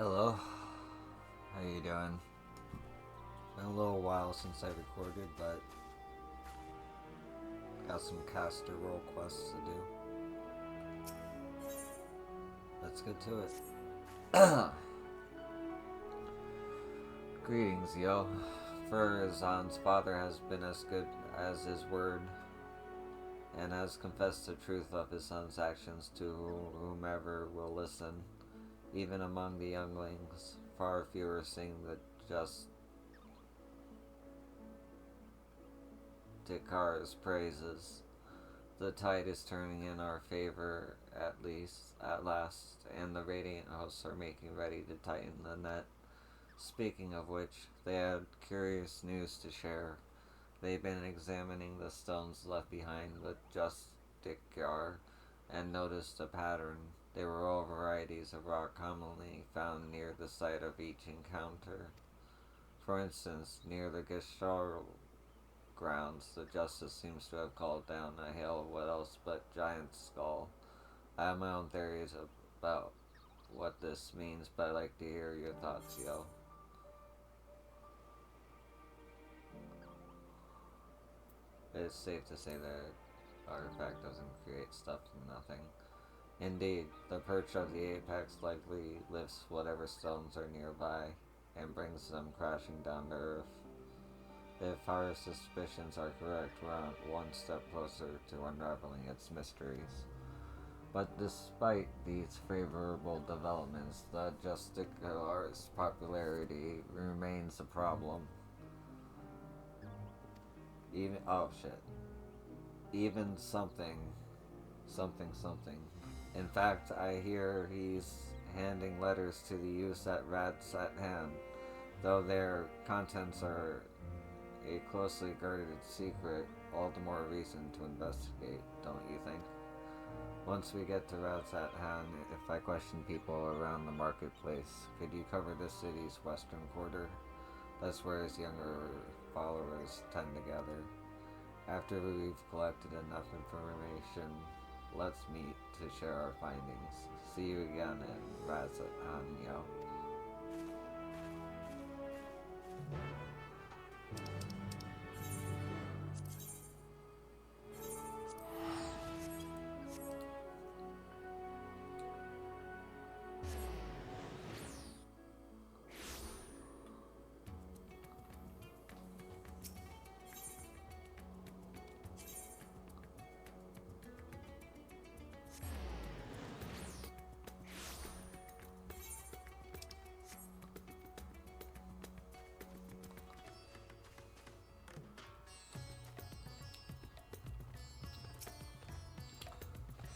Hello, how you doing? Been a little while since I recorded, but got some caster roll quests to do. Let's get to it. Greetings, yo. Furzon's father has been as good as his word, and has confessed the truth of his son's actions to whomever will listen. Even among the younglings, far fewer sing the just Tikar's praises. The tide is turning in our favor at last, and the Radiant hosts are making ready to tighten the net. Speaking of which, they had curious news to share. They've been examining the stones left behind with Justikar and noticed a pattern. They were all varieties of rock commonly found near the site of each encounter. For instance, near the Gestalt grounds, the justice seems to have called down a hail of what else but giant skull. I have my own theories about what this means, but I'd like to hear your thoughts, yo. It's safe to say that artifact doesn't create stuff from nothing. Indeed, the perch of the apex likely lifts whatever stones are nearby and brings them crashing down to earth. If our suspicions are correct, we're one step closer to unraveling its mysteries. But despite these favorable developments, the Justicar's popularity remains a problem. Even something. In fact, I hear he's handing letters to the youths at Rats at Hand, though their contents are a closely guarded secret, all the more reason to investigate, don't you think? Once we get to Rats at Hand, if I question people around the marketplace, could you cover the city's western quarter? That's where his younger followers tend to gather. After we've collected enough information, let's meet to share our findings. See you again at Rats at Hand, yo.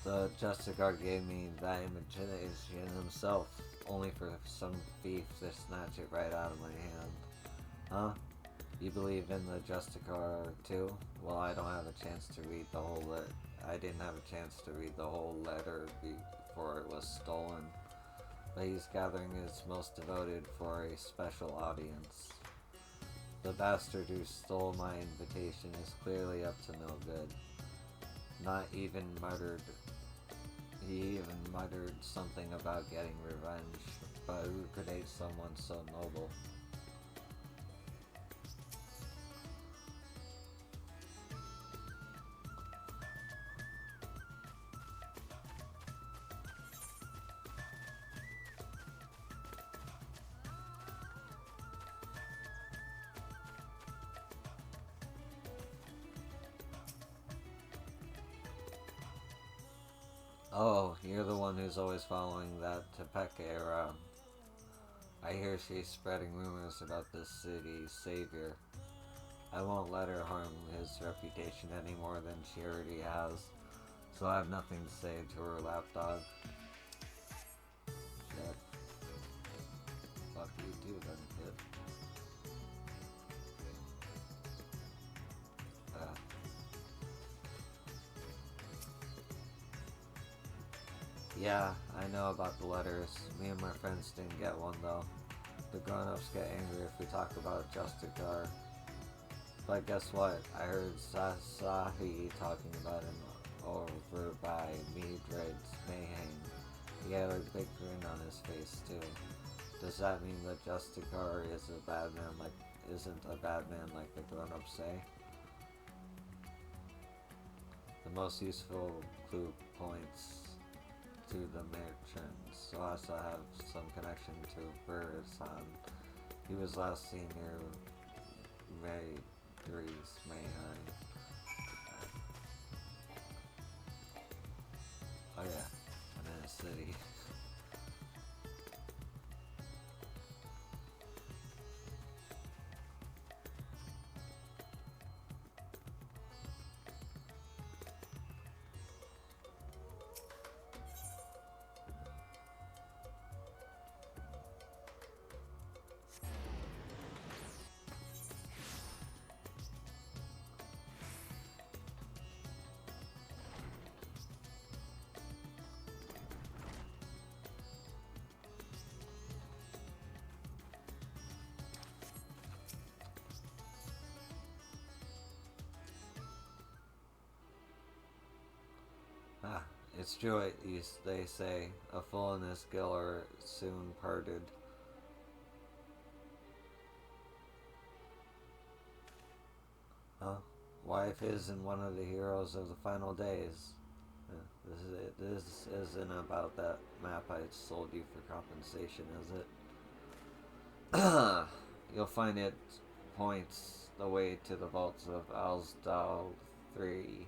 The Justicar gave me that imagination himself, only for some thief to snatch it right out of my hand. Huh? You believe in the Justicar too? Well, I don't have a chance to read the whole I didn't have a chance to read the whole letter before it was stolen. But he's gathering his most devoted for a special audience. The bastard who stole my invitation is clearly up to no good. Not even murdered. He even muttered something about getting revenge, but who could hate someone so noble? Oh, you're the one who's always following that Tepeke around. I hear she's spreading rumors about this city's savior. I won't let her harm his reputation any more than she already has, so I have nothing to say to her lapdog. Shit. Fuck you too then, kid. Yeah, I know about the letters. Me and my friends didn't get one though. The grown-ups get angry if we talk about Justicar. But guess what? I heard Sasahi talking about him over by Mildred's Mayhem. He had a big grin on his face too. Does that mean that Justicar is a bad man like isn't a bad man like the grown-ups say? The most useful clue points to the merchant, so also have some connection to Bursan. He was last seen near Mary's Mayheim. Oh yeah, I'm in a city. Ah, it's true, they say. A fool and his gill are soon parted. Huh? Wife isn't one of the heroes of the final days. This isn't about that map I sold you for compensation, is it? You'll find it points the way to the vaults of Alsdal 3,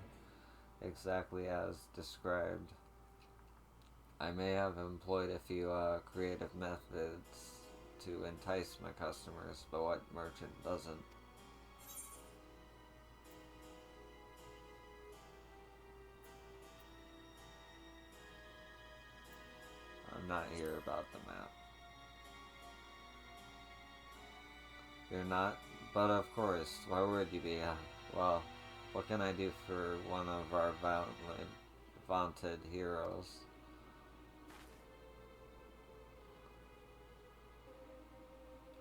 exactly as described. I may have employed a few creative methods to entice my customers, but what merchant doesn't? I'm not here about the map. You're not? But of course, why would you be? Well, what can I do for one of our vaunted heroes?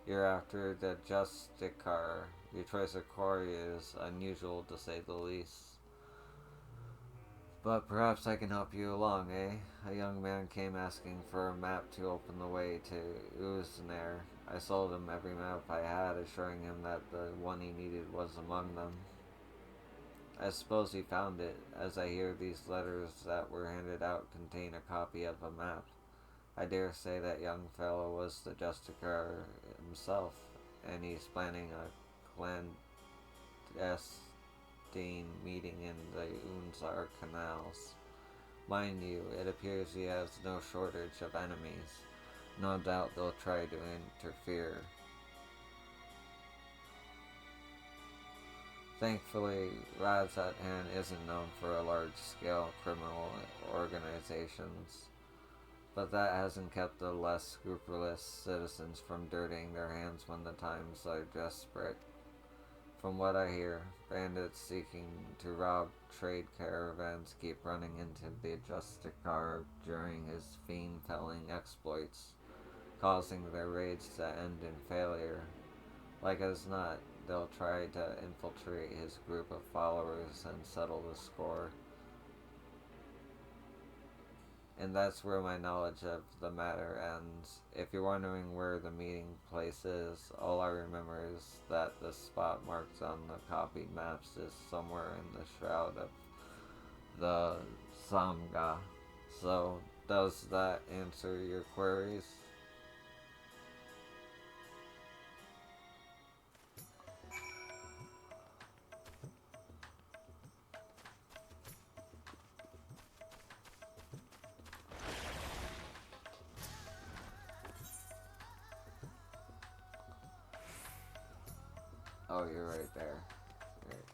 You're after the Justicar. Your choice of quarry is unusual to say the least. But perhaps I can help you along, eh? A young man came asking for a map to open the way to Uznair. I sold him every map I had, assuring him that the one he needed was among them. I suppose he found it, as I hear these letters that were handed out contain a copy of a map. I dare say that young fellow was the Justicar himself, and he's planning a clandestine meeting in the Unzar canals. Mind you, it appears he has no shortage of enemies. No doubt they'll try to interfere. Thankfully, Razatan isn't known for large-scale criminal organizations, but that hasn't kept the less scrupulous citizens from dirtying their hands when the times are desperate. From what I hear, bandits seeking to rob trade caravans keep running into the Justicar during his fiend-felling exploits, causing their raids to end in failure. Like as not, they'll try to infiltrate his group of followers and settle the score. And that's where my knowledge of the matter ends. If you're wondering where the meeting place is, all I remember is that the spot marked on the copied maps is somewhere in the Shroud of the Samga. So, does that answer your queries? Oh, you're right there. Right.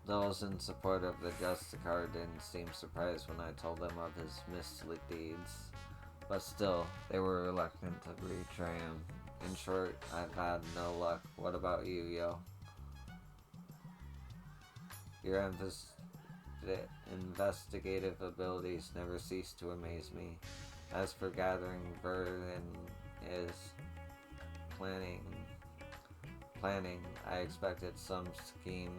Those in support of the Justicar didn't seem surprised when I told them of his misdeeds, but still, they were reluctant to betray him. In short, I've had no luck. What about you, yo? Your investigative abilities never cease to amaze me. As for gathering burden is planning. I expected some scheme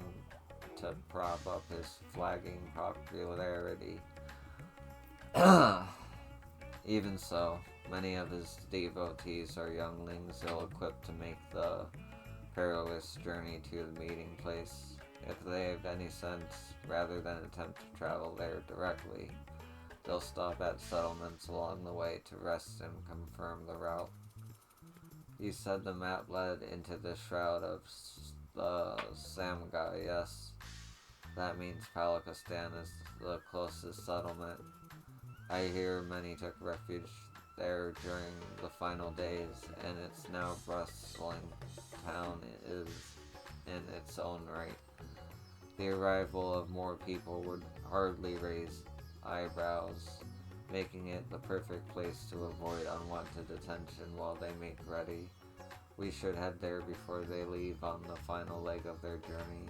to prop up his flagging popularity. Even so, many of his devotees are younglings ill-equipped to make the perilous journey to the meeting place. If they have any sense, rather than attempt to travel there directly, they'll stop at settlements along the way to rest and confirm the route. You said the map led into the shroud of the Samga, yes. That means Palakistan is the closest settlement. I hear many took refuge there during the final days, and its now bustling town is in its own right. The arrival of more people would hardly raise eyebrows, making it the perfect place to avoid unwanted attention while they make ready. We should head there before they leave on the final leg of their journey.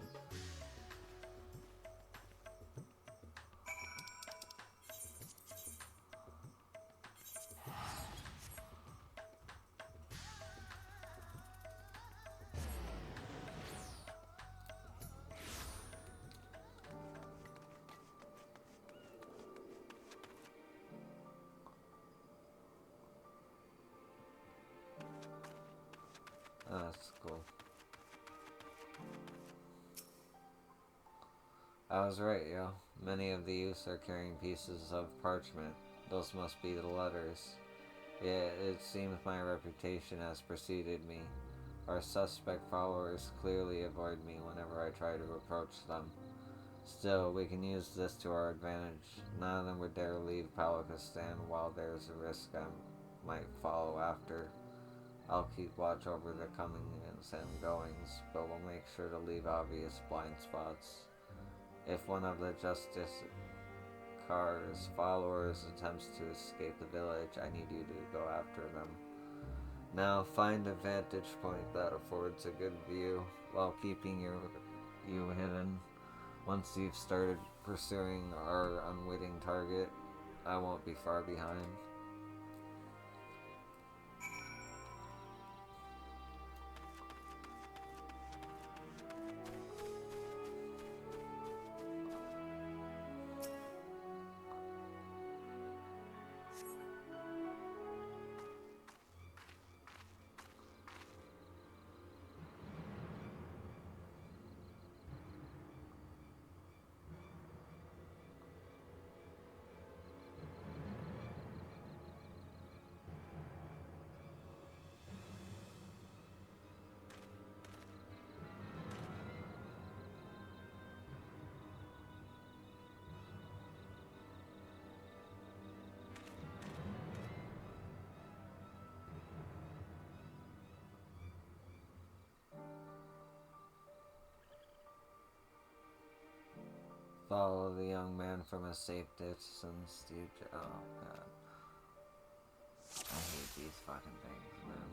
That's cool. I was right, yo. Many of the youths are carrying pieces of parchment. Those must be the letters. Yeah, it seems my reputation has preceded me. Our suspect followers clearly avoid me whenever I try to approach them. Still, we can use this to our advantage. None of them would dare leave Palakistan while there's a risk I might follow after. I'll keep watch over the comings and goings, but we'll make sure to leave obvious blind spots. If one of the Justice Car's followers attempts to escape the village, I need you to go after them. Now find a vantage point that affords a good view while keeping you hidden. Once you've started pursuing our unwitting target, I won't be far behind. Follow the young man from a safe distance. Oh god. I hate these fucking things, man.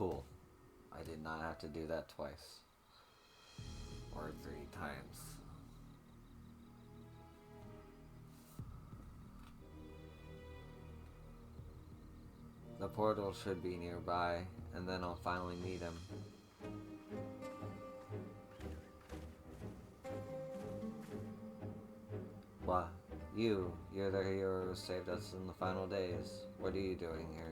Cool. I did not have to do that twice. Or 3 times. The portal should be nearby, and then I'll finally meet him. What? You're the hero who saved us in the final days. What are you doing here?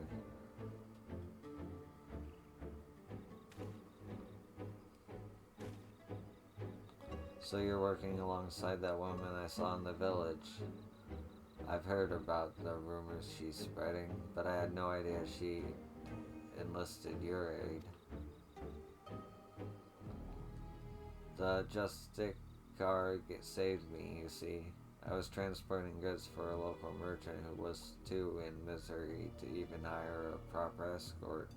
So you're working alongside that woman I saw in the village. I've heard about the rumors she's spreading, but I had no idea she enlisted your aid. The Justic car saved me, you see. I was transporting goods for a local merchant who was too in misery to even hire a proper escort.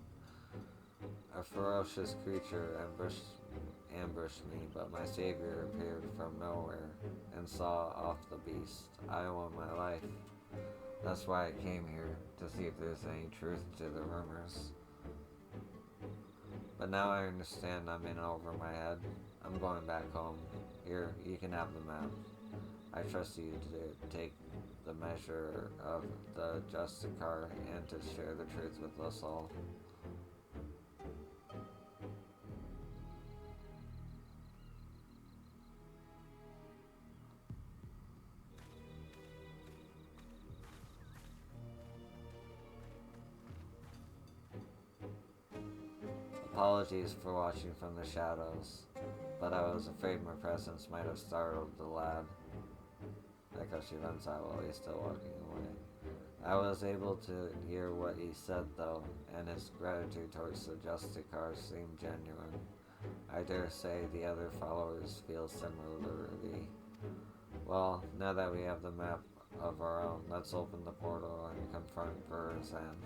A ferocious creature ambushed me, but my savior appeared from nowhere and saw off the beast. I owe him my life. That's why I came here, to see if there's any truth to the rumors. But now I understand I'm in over my head. I'm going back home. Here, you can have the map. I trust you to take the measure of the Justicar and to share the truth with us all. Apologies for watching from the shadows, but I was afraid my presence might have startled the lad. Like how she runs out while he's still walking away. I was able to hear what he said though, and his gratitude towards the Justicar seemed genuine. I dare say the other followers feel similarly. Well, now that we have the map of our own, let's open the portal and confront Burzan.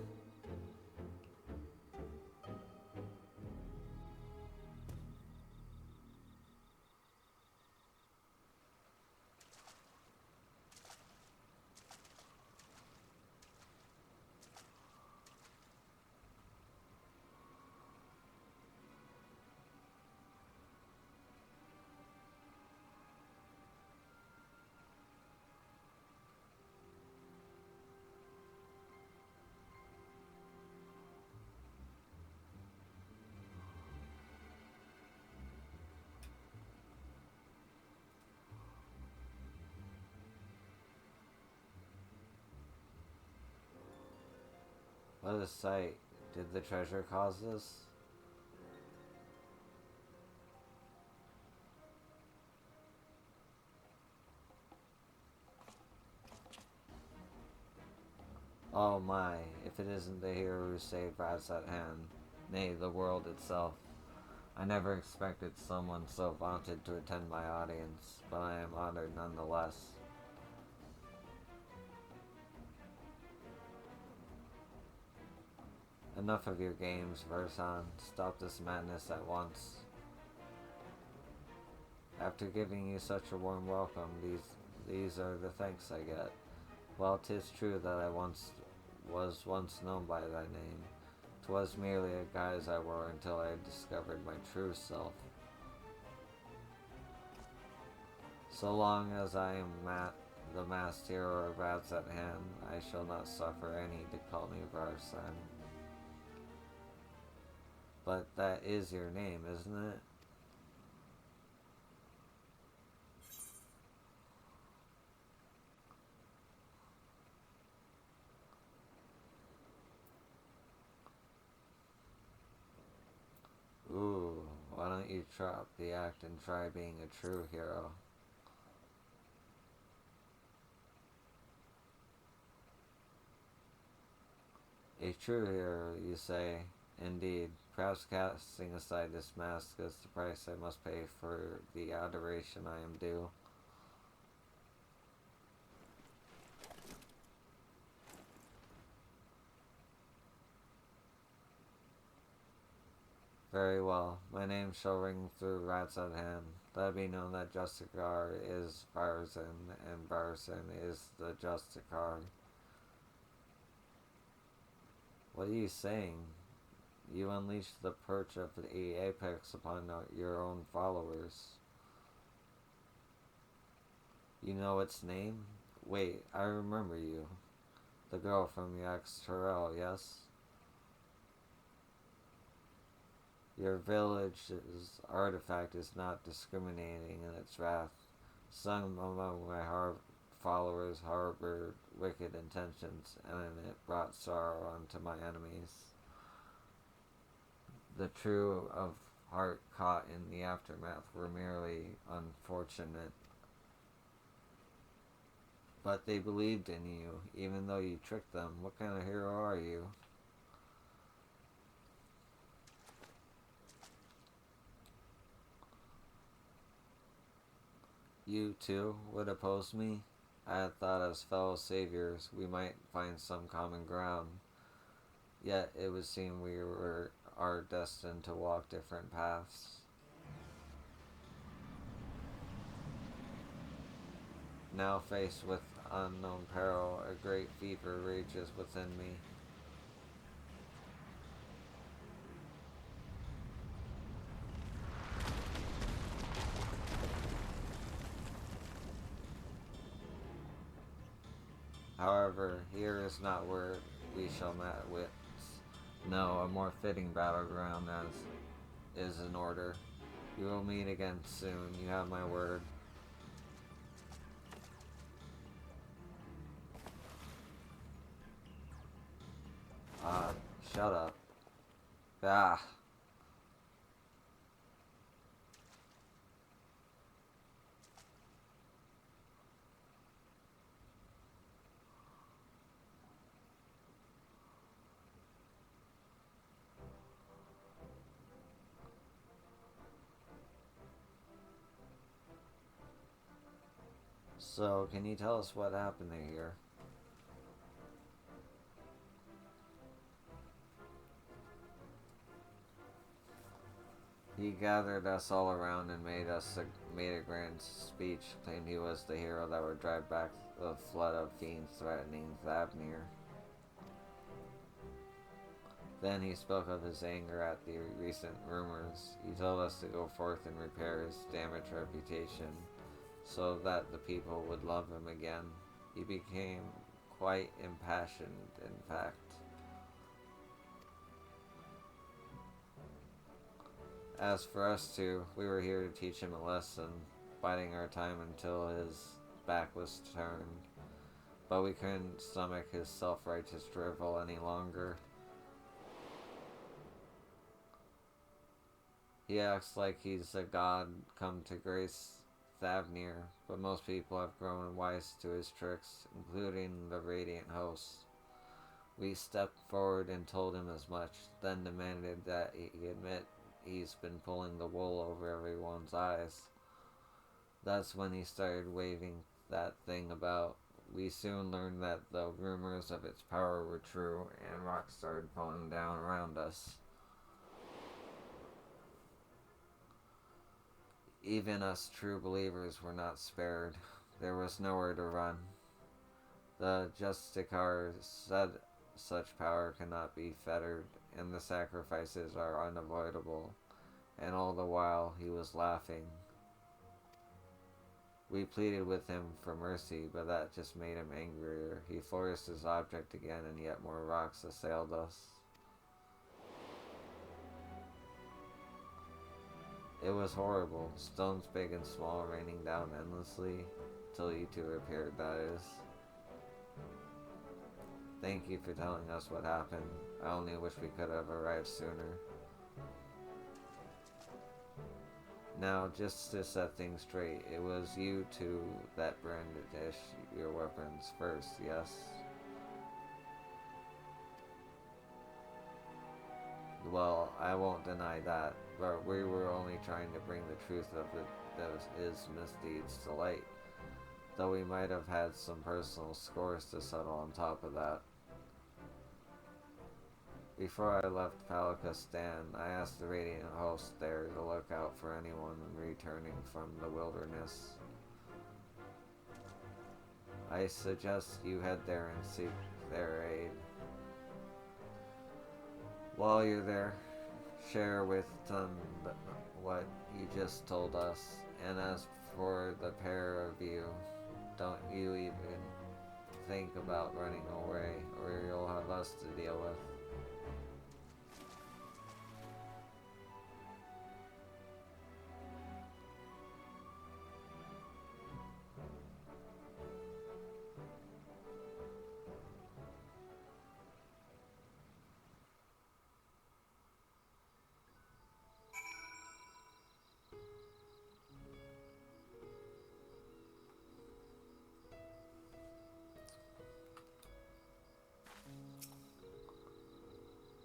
What a sight. Did the treasure cause this? Oh my, if it isn't the hero who saved Rats at Hand, nay, the world itself. I never expected someone so vaunted to attend my audience, but I am honored nonetheless. Enough of your games, Versan. Stop this madness at once. After giving you such a warm welcome, these are the thanks I get. Well, 'tis true that I was once known by thy name. 'Twas merely a guise I wore until I discovered my true self. So long as I am the masked hero of Rats at Hand, I shall not suffer any to call me Varsan. But that is your name, isn't it? Ooh, why don't you drop the act and try being a true hero? A true hero, you say? Indeed. Perhaps casting aside this mask is the price I must pay for the adoration I am due. Very well. My name shall ring through Rats at Hand. Let it be known that Justicar is Barzan, and Barzan is the Justicar. What are you saying? You unleashed the perch of the apex upon your own followers. You know its name? Wait, I remember you. The girl from Yaxterel, yes? Your village's artifact is not discriminating in its wrath. Some among my followers harbored wicked intentions, and it brought sorrow unto my enemies. The true of heart caught in the aftermath were merely unfortunate. But they believed in you, even though you tricked them. What kind of hero are you? You, too, would oppose me? I had thought as fellow saviors we might find some common ground. Yet it would seem we are destined to walk different paths. Now faced with unknown peril, a great fever rages within me. However, here is not where we shall meet with. No, a more fitting battleground as is in order. We will meet again soon, you have my word. Ah, shut up. Ah. So, can you tell us what happened here? He gathered us all around and made a grand speech, claimed he was the hero that would drive back the flood of fiends threatening Thavnir. Then he spoke of his anger at the recent rumors. He told us to go forth and repair his damaged reputation, so that the people would love him again. He became quite impassioned, in fact. As for us two, we were here to teach him a lesson, biding our time until his back was turned. But we couldn't stomach his self-righteous drivel any longer. He acts like he's a god come to grace Thavnir, but most people have grown wise to his tricks, including the Radiant Host. We stepped forward and told him as much, then demanded that he admit he's been pulling the wool over everyone's eyes. That's when he started waving that thing about. We soon learned that the rumors of its power were true, and rocks started falling down around us. Even us true believers were not spared. There was nowhere to run. The Justicar said such power cannot be fettered, and the sacrifices are unavoidable, and all the while he was laughing. We pleaded with him for mercy, but that just made him angrier. He flourished his object again, and yet more rocks assailed us. It was horrible, stones big and small raining down endlessly, till you two appeared, that is. Thank you for telling us what happened. I only wish we could have arrived sooner. Now, just to set things straight, it was you two that brandished your weapons first, yes? Well, I won't deny that, but we were only trying to bring the truth of his misdeeds to light, though we might have had some personal scores to settle on top of that. Before I left Palakistan, I asked the Radiant Host there to look out for anyone returning from the wilderness. I suggest you head there and seek their aid. While you're there, share with them what you just told us. And as for the pair of you, don't you even think about running away, or you'll have us to deal with.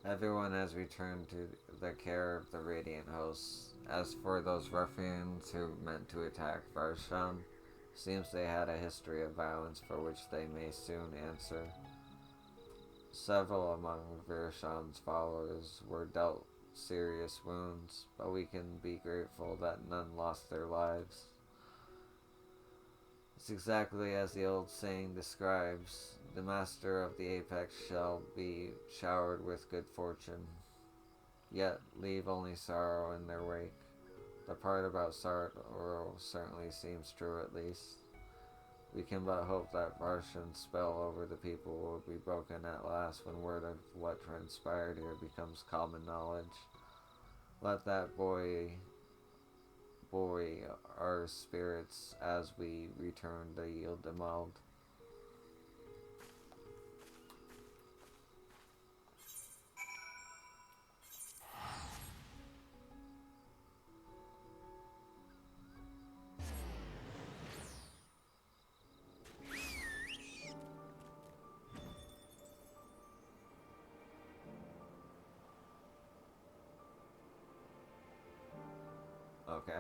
Everyone has returned to the care of the Radiant hosts. As for those ruffians who meant to attack Varshan, seems they had a history of violence for which they may soon answer. Several among Varshan's followers were dealt serious wounds, but we can be grateful that none lost their lives. It's exactly as the old saying describes. The master of the apex shall be showered with good fortune, yet leave only sorrow in their wake. The part about sorrow certainly seems true at least. We can but hope that Varshan's spell over the people will be broken at last when word of what transpired here becomes common knowledge. Let that buoy our spirits as we return to Yildimald. Okay.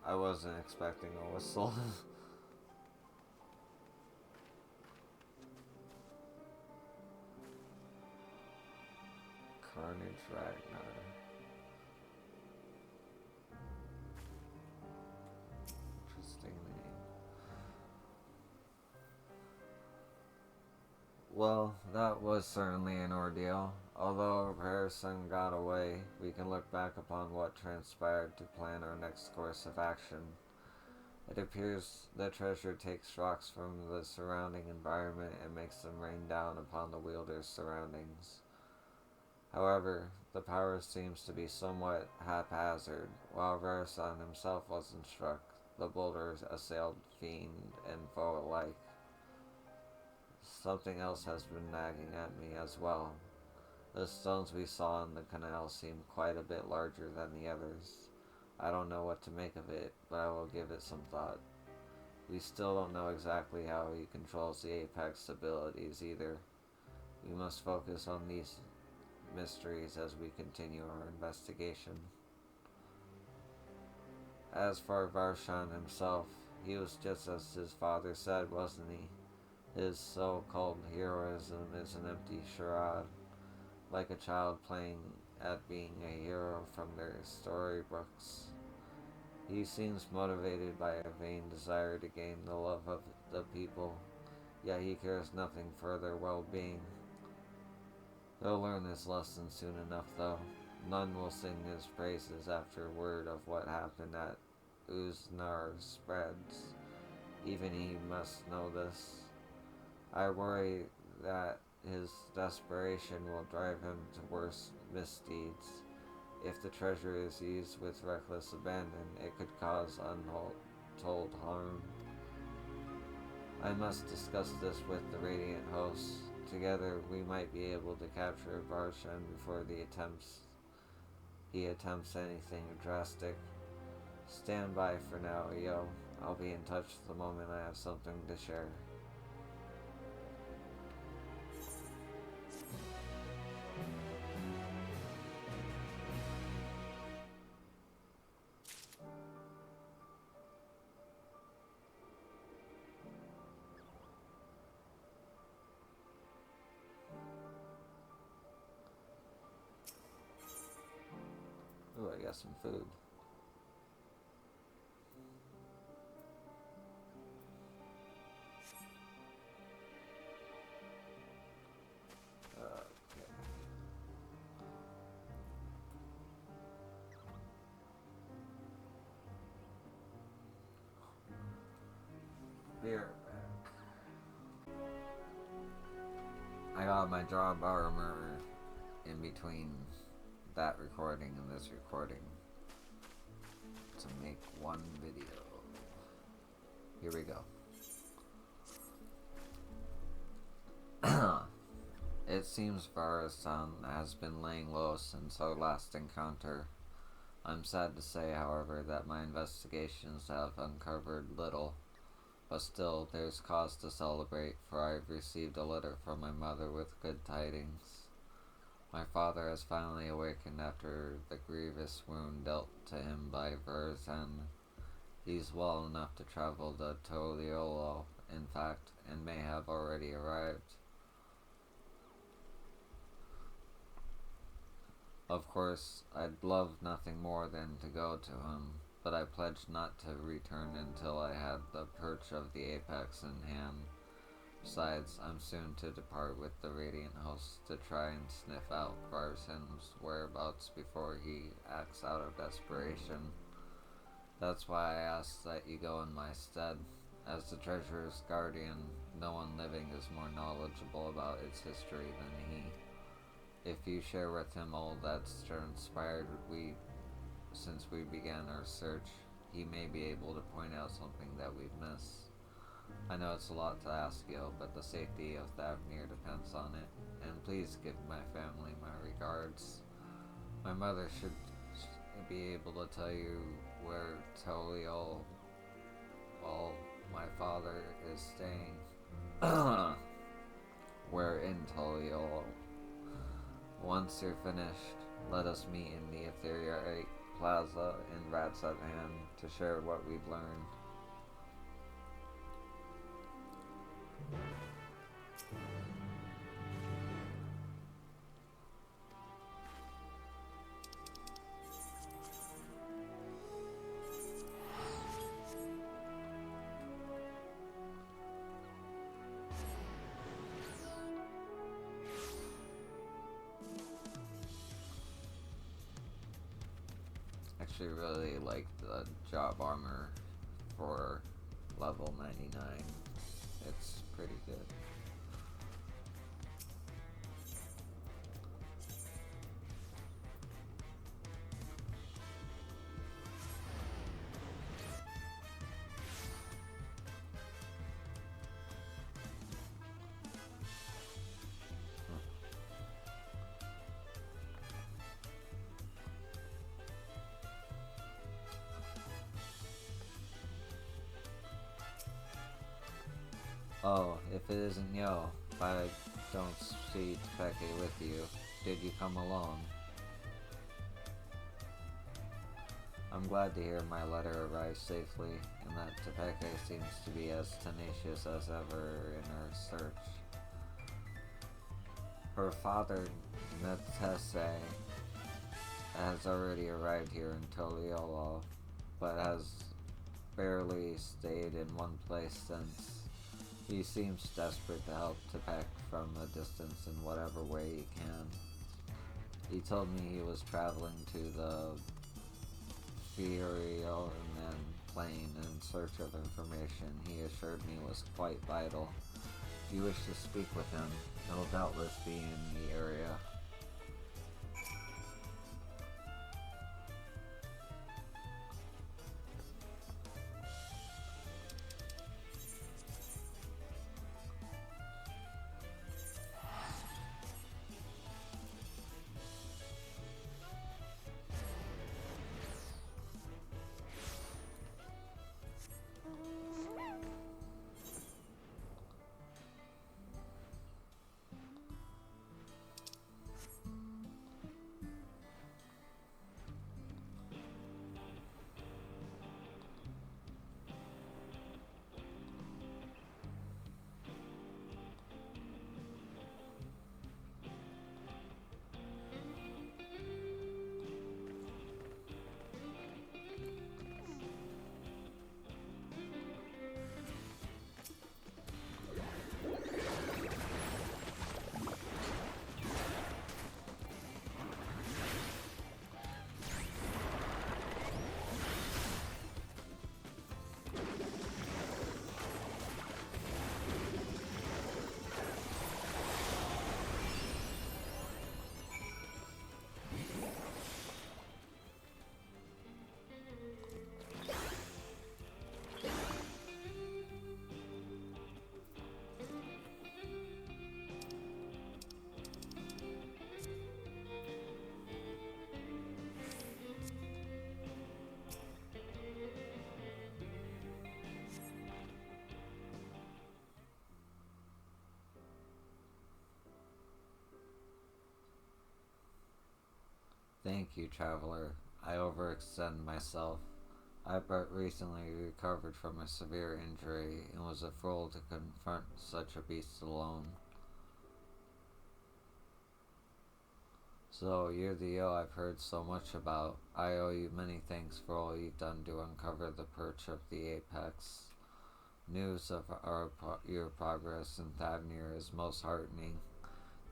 I wasn't expecting a whistle. Carnage Ragnar. Interesting name. Well, that was certainly an ordeal. Although Harrison got away, we can look back upon what transpired to plan our next course of action. It appears the treasure takes rocks from the surrounding environment and makes them rain down upon the wielder's surroundings. However, the power seems to be somewhat haphazard. While Verison himself wasn't struck, the boulders assailed fiend and foe alike. Something else has been nagging at me as well. The stones we saw in the canal seem quite a bit larger than the others. I don't know what to make of it, but I will give it some thought. We still don't know exactly how he controls the Apex abilities either. We must focus on these mysteries as we continue our investigation. As for Varshan himself, he was just as his father said, wasn't he? His so-called heroism is an empty charade, like a child playing at being a hero from their storybooks. He seems motivated by a vain desire to gain the love of the people, yet he cares nothing for their well-being. He'll learn his lesson soon enough, though. None will sing his praises after word of what happened at Uznar spreads. Even he must know this. I worry that his desperation will drive him to worse misdeeds. If the treasure is used with reckless abandon, it could cause untold harm. I must discuss this with the Radiant hosts. Together, we might be able to capture Varshan before he attempts anything drastic. Stand by for now, yo. I'll be in touch the moment I have something to share. Ooh, I got some food. Okay. my job armor in between that recording and this recording to make one video. Here we go. It seems Varasan has been laying low since our last encounter. I'm sad to say, however, that my investigations have uncovered little, but still there's cause to celebrate, for I've received a letter from my mother with good tidings. My father has finally awakened after the grievous wound dealt to him by Varasan. He's well enough to travel to Toliolo, in fact, and may have already arrived. Of course, I'd love nothing more than to go to him, but I pledged not to return until I had the perch of the apex in hand. Besides, I'm soon to depart with the Radiant Host to try and sniff out Varsan's whereabouts before he acts out of desperation. That's why I asked that you go in my stead. As the treasure's guardian, no one living is more knowledgeable about its history than he. If you share with him all that's transpired since we began our search, he may be able to point out something that we've missed. I know it's a lot to ask you, but the safety of Thavnir depends on it, and please give my family my regards. My mother should be able to tell you where Toliol, well, my father is staying. We're in Toliol. Once you're finished, let us meet in the Ethereal Plaza in Ratsat Hand to share what we've learned. Actually really like the job armor for level 99. It's pretty good. Oh, if it isn't Yo, I don't see Tepeke with you. Did you come alone? I'm glad to hear my letter arrived safely, and that Tepeke seems to be as tenacious as ever in her search. Her father, Netese, has already arrived here in Toliolo, but has barely stayed in one place since. He seems desperate to help Tepek from a distance in whatever way he can. He told me he was traveling to the Furion plain in search of information he assured me was quite vital. If you wish to speak with him, he'll doubtless be in the area. Thank you, traveler. I overextend myself. I but recently recovered from a severe injury and was a fool to confront such a beast alone. So, you're the yo I've heard so much about. I owe you many thanks for all you've done to uncover the perch of the apex. News of your progress in Thavnir is most heartening.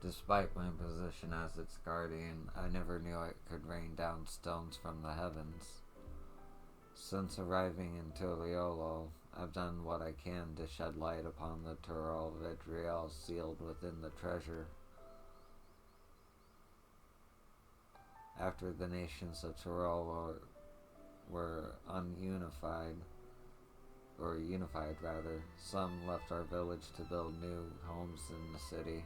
Despite my position as its guardian, I never knew I could rain down stones from the heavens. Since arriving in Toliolo, I've done what I can to shed light upon the Tural Vidriel sealed within the treasure. After the nations of Tural were unified rather, some left our village to build new homes in the city.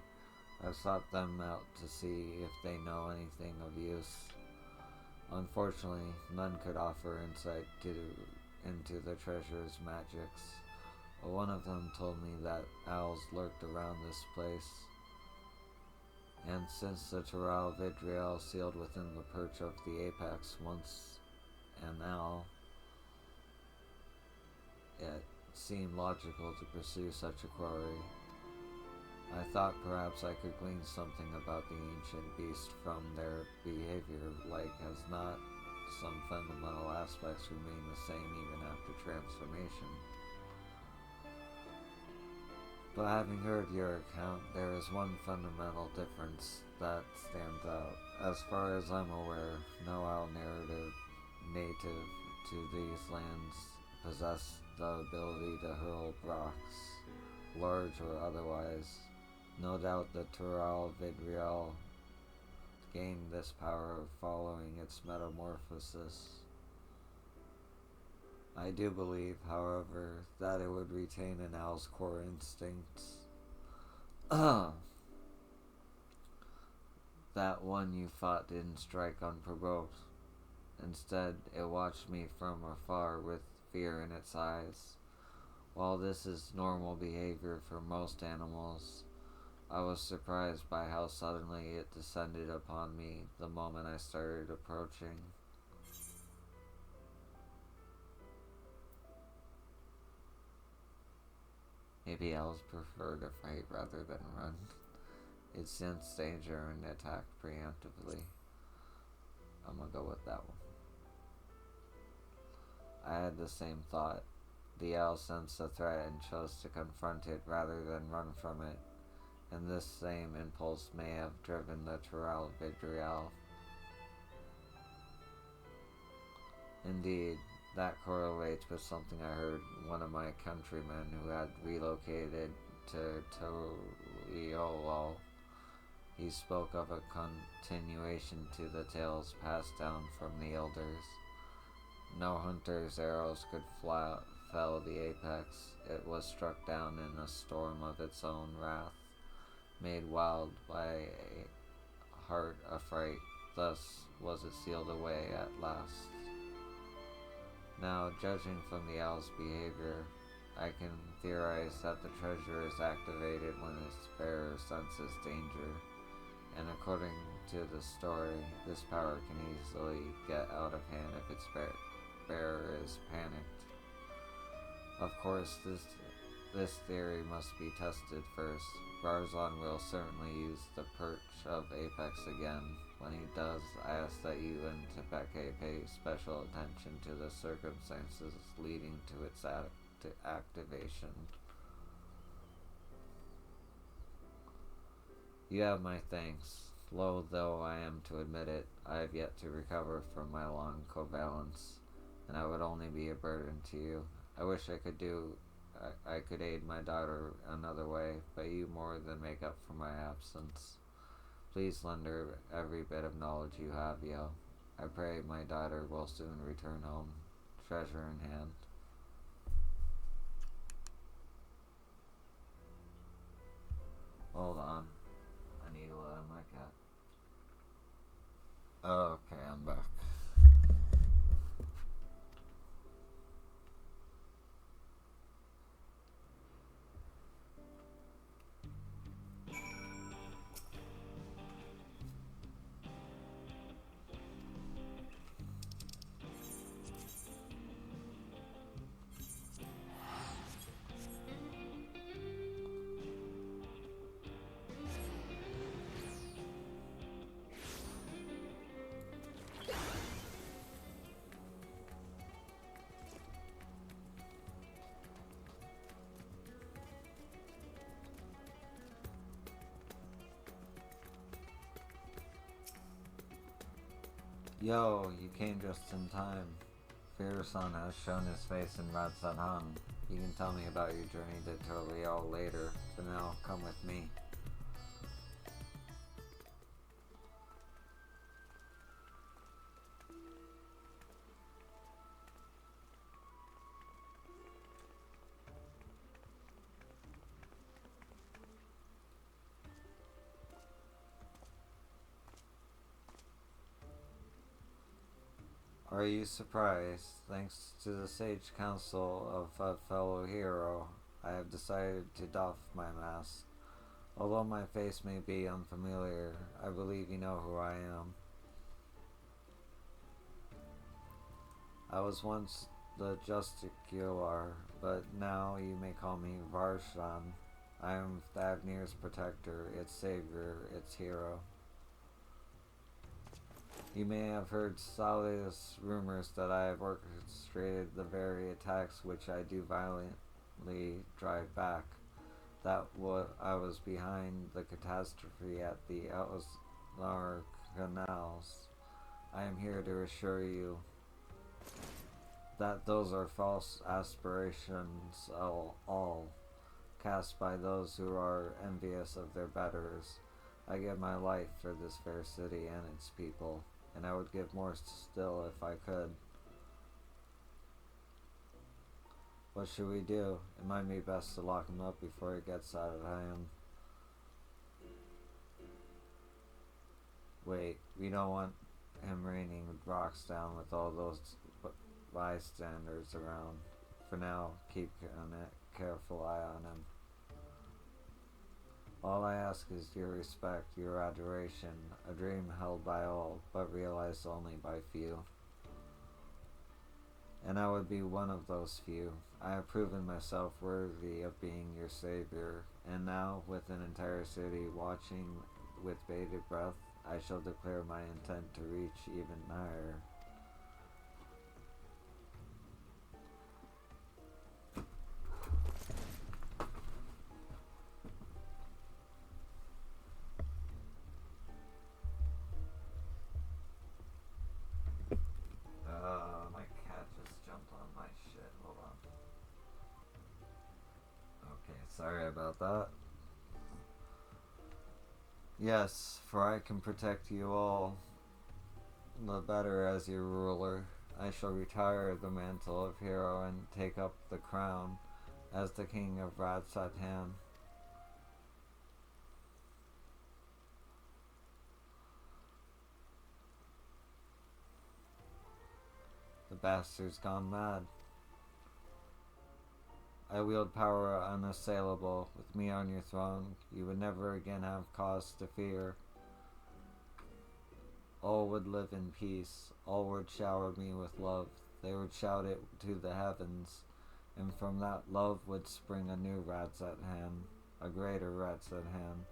I've sought them out to see if they know anything of use. Unfortunately, none could offer insight into the treasure's magics. One of them told me that owls lurked around this place, and since the Tural Vidriel sealed within the perch of the apex once an owl, it seemed logical to pursue such a quarry. I thought perhaps I could glean something about the ancient beast from their behavior, like as not some fundamental aspects remain the same even after transformation. But having heard your account, there is one fundamental difference that stands out. As far as I'm aware, no owl narrative native to these lands possess the ability to hurl rocks, large or otherwise. No doubt the Tural Vidriel gained this power following its metamorphosis. I do believe, however, that it would retain an owl's core instincts. That one you fought didn't strike unprovoked. Instead, it watched me from afar with fear in its eyes. While this is normal behavior for most animals, I was surprised by how suddenly it descended upon me the moment I started approaching. Maybe owls prefer to fight rather than run. It sensed danger and attacked preemptively. I'm gonna go with that one. I had the same thought. The owl sensed a threat and chose to confront it rather than run from it, and this same impulse may have driven the Tural Vidriel. Indeed, that correlates with something I heard one of my countrymen who had relocated to Toliolo. He spoke of a continuation to the tales passed down from the elders. No hunter's arrows could fell the apex. It was struck down in a storm of its own wrath, made wild by a heart affright. Thus was it sealed away at last. Now, judging from the owl's behavior, I can theorize that the treasure is activated when its bearer senses danger, and according to the story, this power can easily get out of hand if its bearer is panicked. Of course, this theory must be tested first. Barzan will certainly use the perch of Apex again. When he does, I ask that you and Tepeke pay special attention to the circumstances leading to its activation. You have my thanks. Loath though I am to admit it, I have yet to recover from my long covalence, and I would only be a burden to you. I wish I could aid my daughter another way, but you more than make up for my absence. Please lend her every bit of knowledge you have, Yo. I pray my daughter will soon return home, treasure in hand. Hold on. I need to let out my cat. Okay, I'm back. Yo, you came just in time. Fearson has shown his face in Radsanhan. You can tell me about your journey to Turlial later. For now, come with me. Are you surprised? Thanks to the sage counsel of a fellow hero, I have decided to doff my mask. Although my face may be unfamiliar, I believe you know who I am. I was once the Justicular, but now you may call me Varshan. I am Thavnir's protector, its savior, its hero. You may have heard salacious rumors that I have orchestrated the very attacks which I do violently drive back. That I was behind the catastrophe at the Outlar Canals. I am here to assure you that those are false aspirations, all cast by those who are envious of their betters. I give my life for this fair city and its people, and I would give more still if I could. What should we do? It might be best to lock him up before it gets out of hand. Wait, we don't want him raining rocks down with all those bystanders around. For now, keep a careful eye on him. All I ask is your respect, your adoration, a dream held by all, but realized only by few. And I would be one of those few. I have proven myself worthy of being your savior, and now, with an entire city watching with bated breath, I shall declare my intent to reach even higher. My cat just jumped on my shit. Hold on. Okay, sorry about that. Yes, for I can protect you all the better as your ruler. I shall retire the mantle of hero and take up the crown as the king of Radsatan. The bastard's gone mad. I wield power unassailable. With me on your throne, you would never again have cause to fear. All would live in peace. All would shower me with love. They would shout it to the heavens, and from that love would spring a new Radsatan, a greater Radsatan.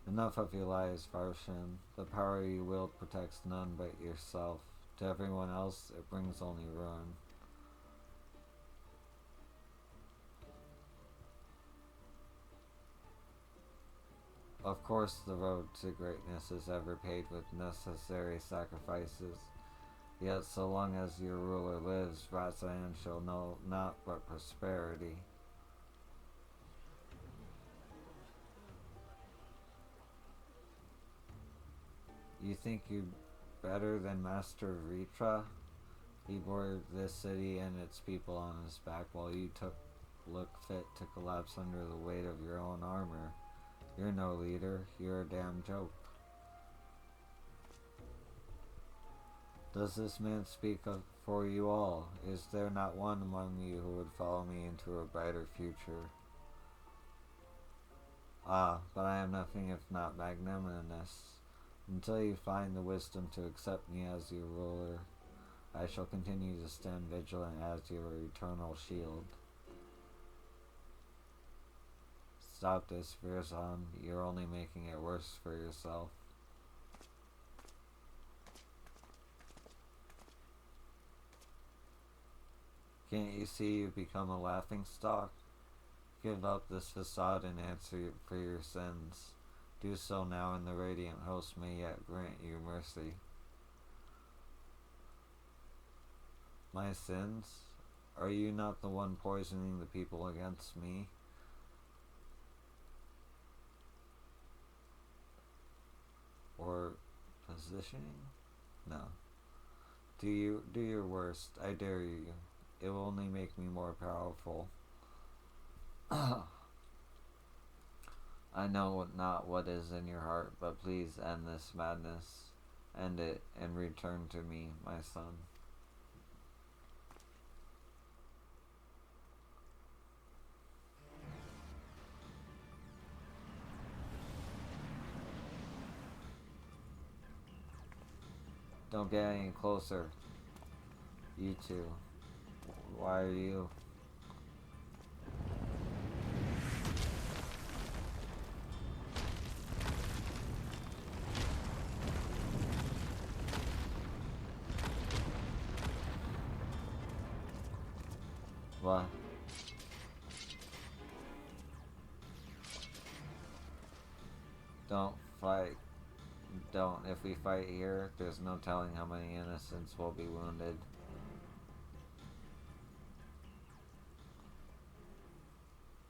Enough of your lies, Varshan. The power you wield protects none but yourself. To everyone else, it brings only ruin. Of course, the road to greatness is ever paved with necessary sacrifices. Yet, so long as your ruler lives, Radsatan shall know not but prosperity. You think you better than Master Ritra? He bore this city and its people on his back while you look fit to collapse under the weight of your own armor. You're no leader, you're a damn joke. Does this man speak for you all? Is there not one among you who would follow me into a brighter future? Ah, but I am nothing if not magnanimous. Until you find the wisdom to accept me as your ruler, I shall continue to stand vigilant as your eternal shield. Stop this, Virzhan. You're only making it worse for yourself. Can't you see you've become a laughingstock? Give up this facade and answer for your sins. Do so now, and the radiant host may yet grant you mercy. My sins? Are you not the one poisoning the people against me? Or positioning? No. Do your worst. I dare you. It will only make me more powerful. I know not what is in your heart, but please end this madness. End it and return to me, my son. Don't get any closer. You two. Why are you? What? Don't fight. Don't. If we fight here, there's no telling how many innocents will be wounded.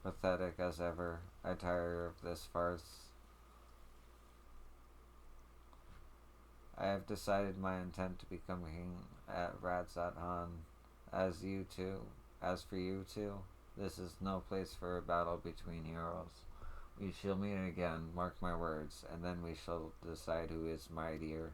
Pathetic as ever. I tire of this farce. I have decided my intent to become king at Radzat-Han. As for you two, this is no place for a battle between heroes. We shall meet again, mark my words, and then we shall decide who is mightier.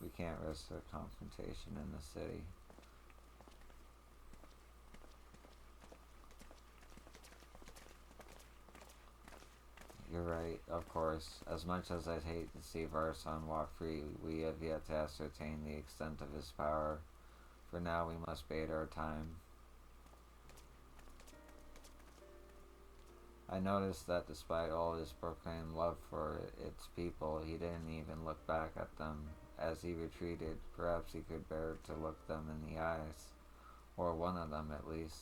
We can't risk a confrontation in the city. You're right, of course. As much as I'd hate to see Varsan walk free, we have yet to ascertain the extent of his power. For now, we must bide our time. I noticed that despite all his proclaimed love for its people, he didn't even look back at them. As he retreated, perhaps he could bear to look them in the eyes, or one of them at least.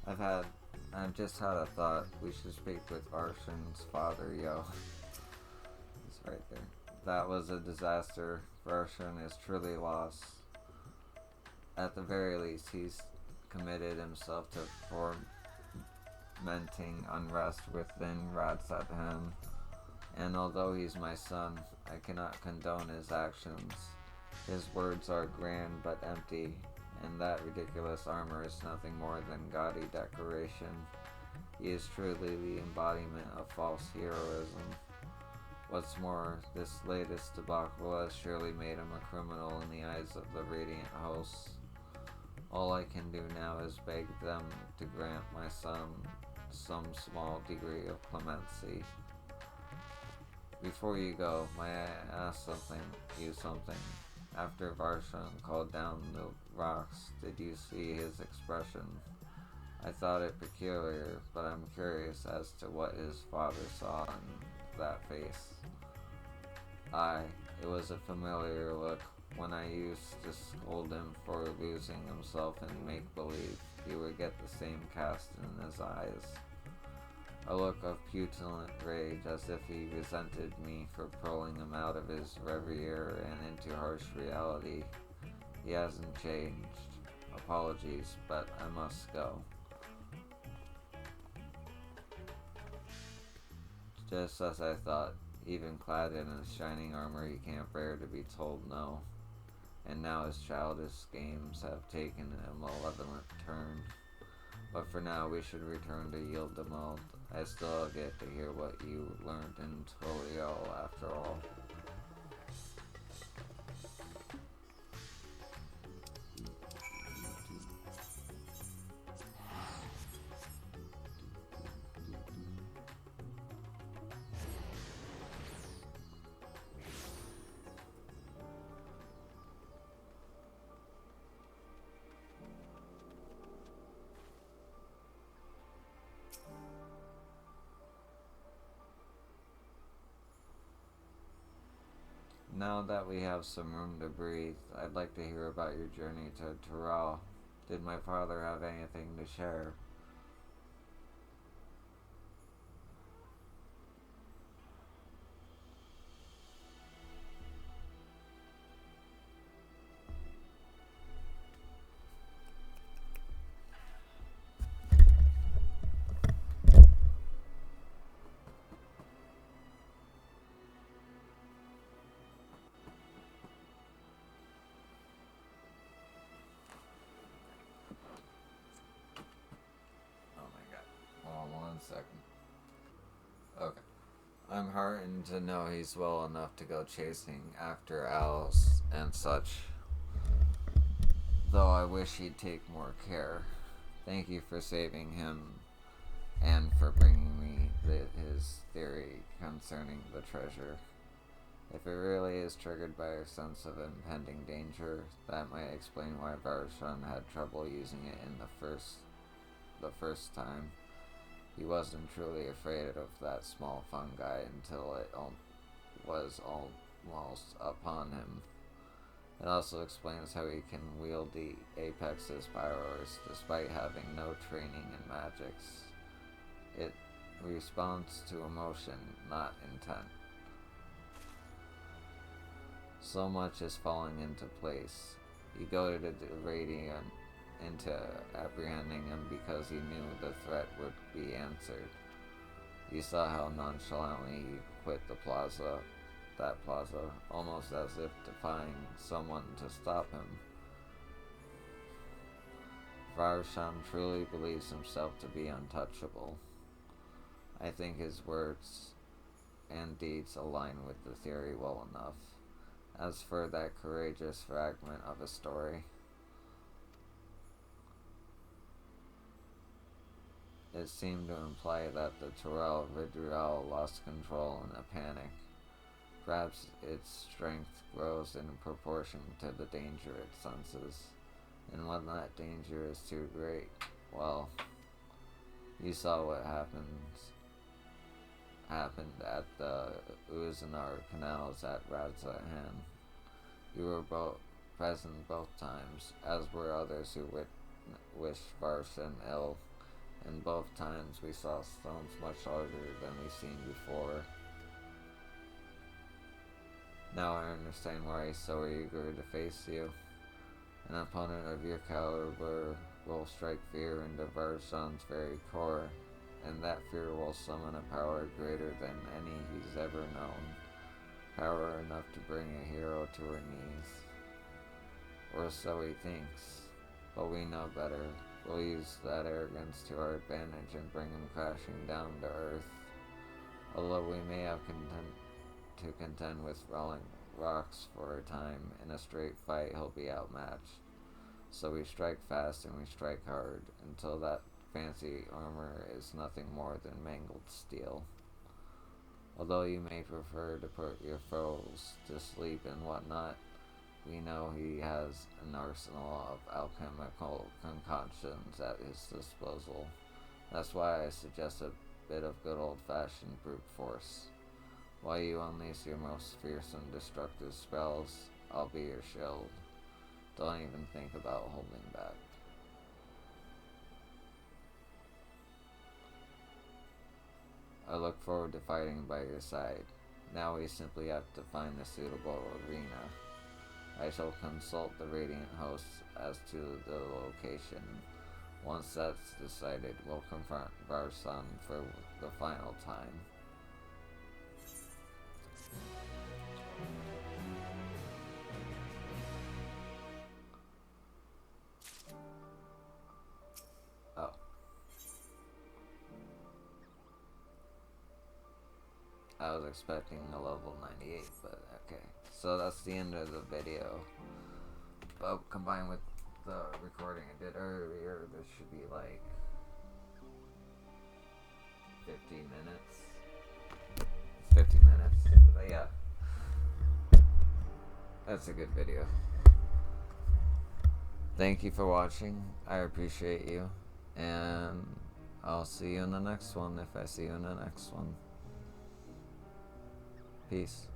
Okay. I've just had a thought. We should speak with Varshan's father, yo. He's right there. That was a disaster. Varshan is truly lost. At the very least, he's committed himself to fomenting unrest within Radzat-Han. And although he's my son, I cannot condone his actions. His words are grand but empty, and that ridiculous armor is nothing more than gaudy decoration. He is truly the embodiment of false heroism. What's more, this latest debacle has surely made him a criminal in the eyes of the Radiant Hosts. All I can do now is beg them to grant my son some small degree of clemency. Before you go, may I ask you something? After Varshan called down the rocks, did you see his expression? I thought it peculiar, but I'm curious as to what his father saw in that face. Aye, it was a familiar look when I used to scold him for losing himself in make-believe. he would get the same cast in his eyes. A look of petulant rage, as if he resented me for pulling him out of his reverie and into harsh reality. He hasn't changed. Apologies, but I must go. Just as I thought, even clad in his shining armor, he can't bear to be told no. And now his childish games have taken a malevolent turn. But for now, we should return to Yildimold. I still get to hear what you learned in Toliol after all. Now that we have some room to breathe, I'd like to hear about your journey to Tural. Did my father have anything to share? Oh my god. Hold on 1 second. Okay. I'm heartened to know he's well enough to go chasing after owls and such. Though I wish he'd take more care. Thank you for saving him and for bringing me his theory concerning the treasure. If it really is triggered by a sense of impending danger, that might explain why Varshan had trouble using it in the first time. He wasn't truly afraid of that small fungi until it was almost upon him. It also explains how he can wield the Apex's powers despite having no training in magics. It responds to emotion, not intent. So much is falling into place. He goaded the Radiant into apprehending him because he knew the threat would be answered. You saw how nonchalantly he quit that plaza, almost as if defying someone to stop him. Varshan truly believes himself to be untouchable. I think his words and deeds align with the theory well enough. As for that courageous fragment of a story, it seemed to imply that the Turel Vidriel lost control in a panic. Perhaps its strength grows in proportion to the danger it senses, and when that danger is too great, well, you saw what happened at the Uzanar canals at Radzahan. You were both present both times, as were others who wished Varshan ill, and both times we saw stones much larger than we've seen before. Now I understand why he's so eager to face you. An opponent of your caliber will strike fear into Varshan's very core, and that fear will summon a power greater than any he's ever known. Power enough to bring a hero to her knees. Or so he thinks. But we know better. We'll use that arrogance to our advantage and bring him crashing down to earth. Although we may have to contend with rolling rocks for a time, in a straight fight he'll be outmatched. So we strike fast and we strike hard, until that fancy armor is nothing more than mangled steel. Although you may prefer to put your foes to sleep and whatnot, we know he has an arsenal of alchemical concoctions at his disposal. That's why I suggest a bit of good old-fashioned brute force. While you unleash your most fierce and destructive spells, I'll be your shield. Don't even think about holding back. I look forward to fighting by your side. Now we simply have to find a suitable arena. I shall consult the Radiant hosts as to the location. Once that's decided, we'll confront Varsan for the final time. Oh. I was expecting a level 98, but okay. So that's the end of the video. But combined with the recording I did earlier, this should be like 15 minutes. It's 50 minutes. But yeah. That's a good video. Thank you for watching. I appreciate you. And I'll see you in the next one if I see you in the next one. Peace.